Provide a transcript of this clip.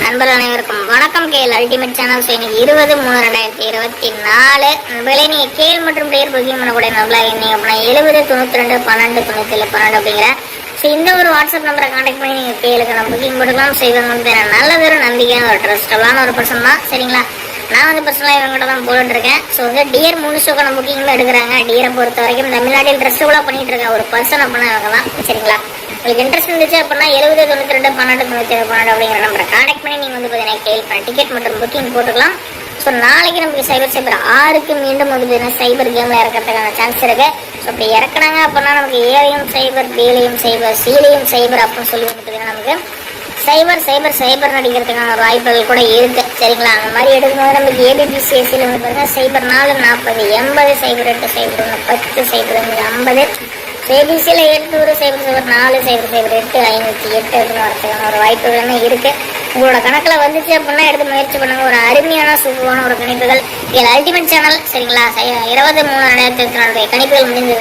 நண்பர்கள் அனைவருக்கும் வணக்கம். KL ultimate channel. ஸோ இன்னைக்கு 20/3/2024 நண்பர்களே, நீங்கள் கேஎல் மற்றும் பிளேயர் புக்கிங் பண்ணக்கூடிய நம்பளாக இருந்தீங்க அப்படின்னா 70 92 12 97 12 அப்படிங்கிற ஸோ இந்த ஒரு வாட்ஸ்அப் நம்பரை கான்டாக்ட் பண்ணி நீங்கள் கேஎலுக்கு நம்ம புக்கிங் போட்டுக்கலாம். ஸோ இவங்க வந்து நல்ல ஒரு நம்பிக்கையான ஒரு ட்ரஸ்டபுளான ஒரு பர்சன் தான். சரிங்களா, நான் வந்து பர்சனலாக இவங்ககிட்ட தான் போட்டுருக்கேன். ஸோ வந்து டியர் 3 ஷோக்கான புக்கிங் எடுக்கிறாங்க. டியரை பொறுத்த வரைக்கும் தமிழ்நாட்டில் ட்ரெஸ்டபுளாக பண்ணிட்டு இருக்க ஒரு பர்சன் அப்படின்னா இவங்க தான். சரிங்களா, உங்களுக்கு இன்ட்ரெஸ்ட் இருந்துச்சு அப்படின்னா 70 92 12 97 12 அப்படிங்கிற நம்பரை கான்டாக்ட் பண்ணி நீங்கள் வந்து பார்த்தீங்கன்னா கேஎல் பண்ண டிக்கெட் மற்றும் புக்கிங் போட்டுக்கலாம். ஸோ நாளைக்கு நமக்கு சைபர் 6க்கு மீண்டும் வந்து பார்த்தீங்கன்னா சைபர் கேமில் இறக்கிறதுக்கான சான்ஸ் இருக்குது. ஸோ அப்படி இறக்குனாங்க அப்படின்னா நமக்கு ஏலையும் சைபர், பிலையும் சைபர், சீலையும் சைபர் அப்படின்னு சொல்லி வந்து பார்த்தீங்கன்னா நமக்கு சைபர் நடிக்கிறதுக்கான வாய்ப்புகள் கூட இருக்கு. சரிங்களா, அந்த மாதிரி எடுக்கும்போது நமக்கு ஏபிபிசிஎஸ்சியில் வந்து பார்த்தீங்கன்னா சைபர் 4 40 80 சைபர் 8 சைபர் 1 10 சைபர் 50 ஏபிசியில் 800 சைபர் 4 சைபர் 8 508 அப்படின்னு வரதுக்கான ஒரு வாய்ப்புகளுமே இருக்கு. உங்களோட கணக்கில் வந்துச்சு அப்படின்னா எடுத்து முயற்சி பண்ணுங்க. ஒரு அருமையான சூப்பரான ஒரு கணிப்புகள். இதில் அல்டிமேட் சேனல். சரிங்களா, 23/2024 கணிப்புகள் முடிஞ்சது.